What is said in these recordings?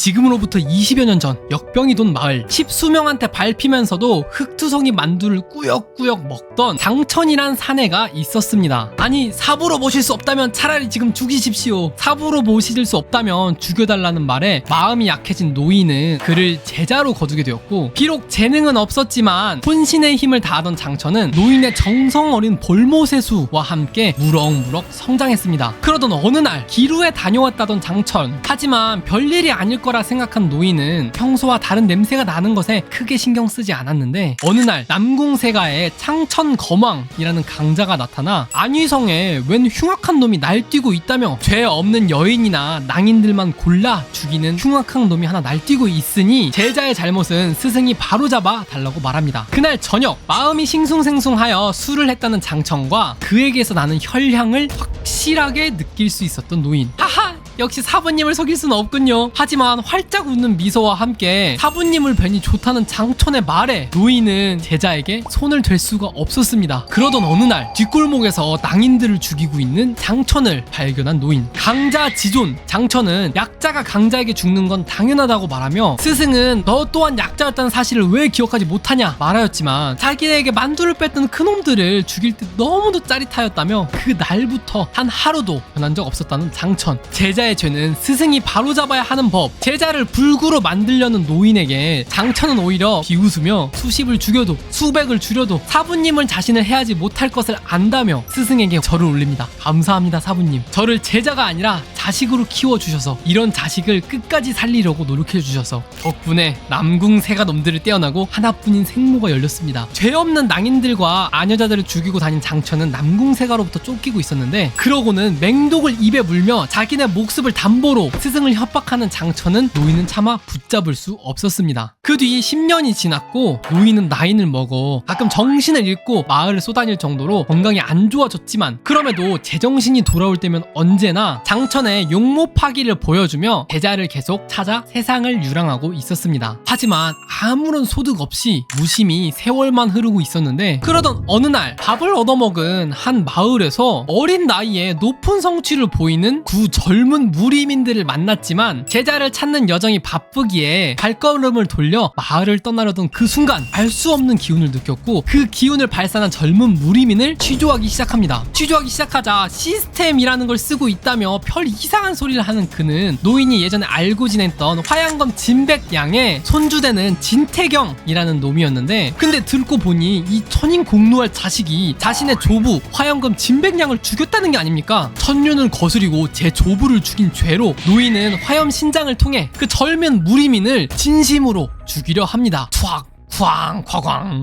지금으로부터 20여 년 전 역병이 돈 마을, 십수명한테 밟히면서도 흑투성이 만두를 꾸역꾸역 먹던 장천이란 사내가 있었습니다. 아니, 사부로 모실 수 없다면 차라리 지금 죽이십시오. 사부로 모실 수 없다면 죽여달라는 말에 마음이 약해진 노인은 그를 제자로 거두게 되었고, 비록 재능은 없었지만 혼신의 힘을 다하던 장천은 노인의 정성 어린 볼모세수와 함께 무럭무럭 성장했습니다. 그러던 어느 날 기루에 다녀왔다던 장천, 하지만 별일이 아닐 거라 생각한 노인은 평소와 다른 냄새가 나는 것에 크게 신경 쓰지 않았는데, 어느 날 남궁세가에 창천검왕이라는 강자가 나타나 안위성에 웬 흉악한 놈이 날뛰고 있다며 죄 없는 여인이나 낭인들만 골라 죽이는 흉악한 놈이 하나 날뛰고 있으니 제자의 잘못은 스승이 바로잡아 달라고 말합니다. 그날 저녁 마음이 싱숭생숭하여 술을 했다는 장천과 그에게서 나는 혈향을 확실하게 느낄 수 있었던 노인. 하하! 역시 사부님을 속일 수는 없군요. 하지만 활짝 웃는 미소와 함께 사부님을 뵈니 좋다는 장천의 말에 노인은 제자에게 손을 댈 수가 없었습니다. 그러던 어느 날 뒷골목에서 낭인들을 죽이고 있는 장천을 발견한 노인. 강자 지존 장천은 약자가 강자에게 죽는 건 당연하다고 말하며, 스승은 너 또한 약자였다는 사실을 왜 기억하지 못하냐 말하였지만, 자기에게 만두를 뺐던 그놈들을 죽일 때 너무도 짜릿하였다며 그 날부터 단 하루도 변한 적 없었다는 장천. 제자의 죄는 스승이 바로잡아야 하는 법. 제자를 불구로 만들려는 노인에게 장천은 오히려 비웃으며 수십을 죽여도 수백을 줄여도 사부님은 자신을 해하지 못할 것을 안다며 스승에게 절을 올립니다. 감사합니다 사부님. 저를 제자가 아니라 자식으로 키워주셔서, 이런 자식을 끝까지 살리려고 노력해주셔서 덕분에 남궁세가 놈들을 떼어나고 하나뿐인 생모가 열렸습니다. 죄 없는 낭인들과 아녀자들을 죽이고 다닌 장천은 남궁세가로부터 쫓기고 있었는데, 그러고는 맹독을 입에 물며 자기네 목숨을 담보로 스승을 협박하는 장천은 노인은 차마 붙잡을 수 없었습니다. 그 뒤 10년이 지났고 노인은 나이를 먹어 가끔 정신을 잃고 마을을 쏘다닐 정도로 건강이 안 좋아졌지만, 그럼에도 제정신이 돌아올 때면 언제나 장천의 용모파기를 보여주며 제자를 계속 찾아 세상을 유랑하고 있었습니다. 하지만 아무런 소득 없이 무심히 세월만 흐르고 있었는데, 그러던 어느 날 밥을 얻어먹은 한 마을에서 어린 나이에 높은 성취를 보이는 구 젊은 무리민들을 만났지만, 제자를 찾는 여정이 바쁘기에 발걸음을 돌려 마을을 떠나려던 그 순간 알 수 없는 기운을 느꼈고, 그 기운을 발산한 젊은 무리민을 취조하기 시작합니다. 취조하기 시작하자 시스템이라는 걸 쓰고 있다며 별 이상한 소리를 하는 그는 노인이 예전에 알고 지냈던 화양검 진백양의 손주되는 진태경이라는 놈이었는데, 근데 듣고 보니 이 천인공노할 자식이 자신의 조부 화양검 진백양을 죽였다는 게 아닙니까? 천륜을 거스리고 제 조부를 죽인 죄로 노인은 화염신장을 통해 그 젊은 무리민을 진심으로 죽이려 합니다. 투악 쾅.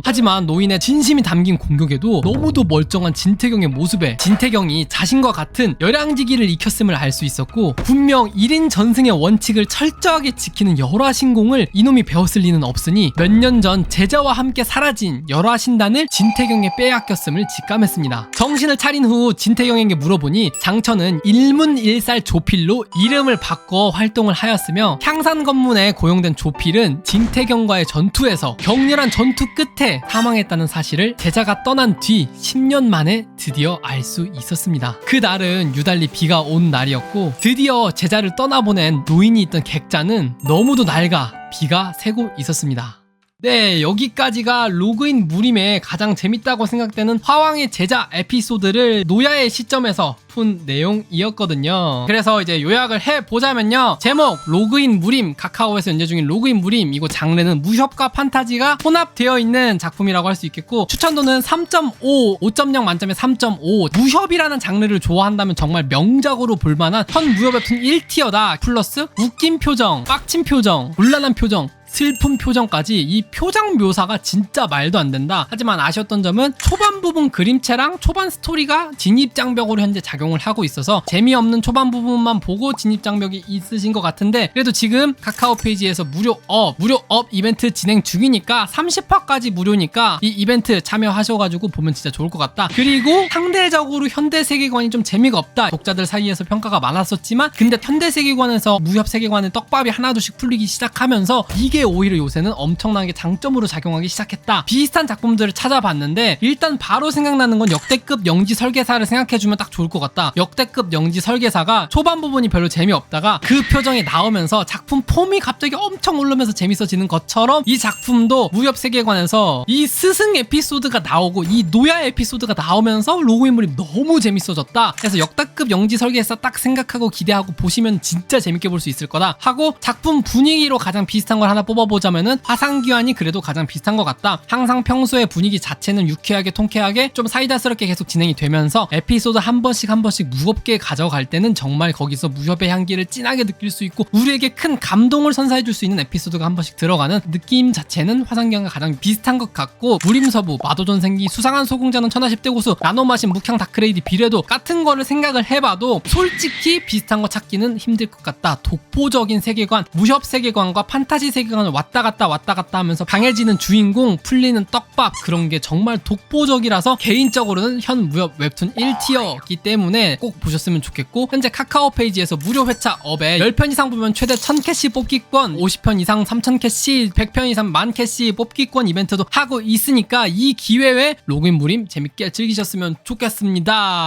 하지만 노인의 진심이 담긴 공격에도 너무도 멀쩡한 진태경의 모습에 진태경이 자신과 같은 열양지기를 익혔음을 알 수 있었고, 분명 1인 전승의 원칙을 철저하게 지키는 열화신공을 이놈이 배웠을 리는 없으니 몇 년 전 제자와 함께 사라진 열화신단을 진태경에 빼앗겼음을 직감했습니다. 정신을 차린 후 진태경에게 물어보니 장천은 일문일살 조필로 이름을 바꿔 활동을 하였으며, 향산검문에 고용된 조필은 진태경과의 전투에서 격렬한 전투 끝에 사망했다는 사실을 제자가 떠난 뒤 10년 만에 드디어 알 수 있었습니다. 그 날은 유달리 비가 온 날이었고, 드디어 제자를 떠나보낸 노인이 있던 객자는 너무도 낡아 비가 새고 있었습니다. 네, 여기까지가 로그인 무림의 가장 재밌다고 생각되는 화왕의 제자 에피소드를 노야의 시점에서 푼 내용이었거든요. 그래서 이제 요약을 해보자면요, 제목 로그인 무림, 카카오에서 연재 중인 로그인 무림, 이거 장르는 무협과 판타지가 혼합되어 있는 작품이라고 할 수 있겠고, 추천도는 3.5, 5.0 만점에 3.5. 무협이라는 장르를 좋아한다면 정말 명작으로 볼만한 현 무협 웹툰 1티어다. 플러스 웃긴 표정, 빡친 표정, 곤란한 표정, 슬픈 표정까지 이 표정 묘사가 진짜 말도 안 된다. 하지만 아쉬웠던 점은 초반 부분 그림체랑 초반 스토리가 진입장벽으로 현재 작용을 하고 있어서 재미없는 초반 부분만 보고 진입장벽이 있으신 것 같은데, 그래도 지금 카카오 페이지에서 무료업 이벤트 진행 중이니까 30화까지 무료니까 이 이벤트 참여하셔가지고 보면 진짜 좋을 것 같다. 그리고 상대적으로 현대 세계관이 좀 재미가 없다, 독자들 사이에서 평가가 많았었지만, 근데 현대 세계관에서 무협 세계관의 떡밥이 하나둘씩 풀리기 시작하면서 이게 이게 오히려 요새는 엄청나게 장점으로 작용하기 시작했다. 비슷한 작품들을 찾아봤는데 일단 바로 생각나는 건 역대급 영지 설계사를 생각해주면 딱 좋을 것 같다. 역대급 영지 설계사가 초반 부분이 별로 재미없다가 그 표정이 나오면서 작품 폼이 갑자기 엄청 오르면서 재밌어지는 것처럼 이 작품도 무협 세계관에서 이 스승 에피소드가 나오고 이 노야 에피소드가 나오면서 로고 인물이 너무 재밌어졌다. 그래서 역대급 영지 설계사 딱 생각하고 기대하고 보시면 진짜 재밌게 볼 수 있을 거다 하고, 작품 분위기로 가장 비슷한 걸 하나 뽑아보자면은 화상귀환이 그래도 가장 비슷한 것 같다. 항상 평소의 분위기 자체는 유쾌하게 통쾌하게 좀 사이다스럽게 계속 진행이 되면서 에피소드 한 번씩 무겁게 가져갈 때는 정말 거기서 무협의 향기를 진하게 느낄 수 있고 우리에게 큰 감동을 선사해줄 수 있는 에피소드가 한 번씩 들어가는 느낌 자체는 화상귀환과 가장 비슷한 것 같고, 무림서부, 마도전생기, 수상한 소공자는 천하 10대 고수, 나노마신, 묵향, 다크레이디, 비례도 같은 거를 생각을 해봐도 솔직히 비슷한 거 찾기는 힘들 것 같다. 독보적인 세계관, 무협 세계관과 판타지 세계관을 왔다 갔다 하면서 강해지는 주인공, 풀리는 떡밥, 그런 게 정말 독보적이라서 개인적으로는 현 무협 웹툰 1티어이기 때문에 꼭 보셨으면 좋겠고, 현재 카카오 페이지에서 무료 회차 업에 10편 이상 보면 최대 1000캐시 뽑기권, 50편 이상 3000캐시, 100편 이상 10,000캐시 뽑기권 이벤트도 하고 있으니까 이 기회에 로그인 무림 재밌게 즐기셨으면 좋겠습니다.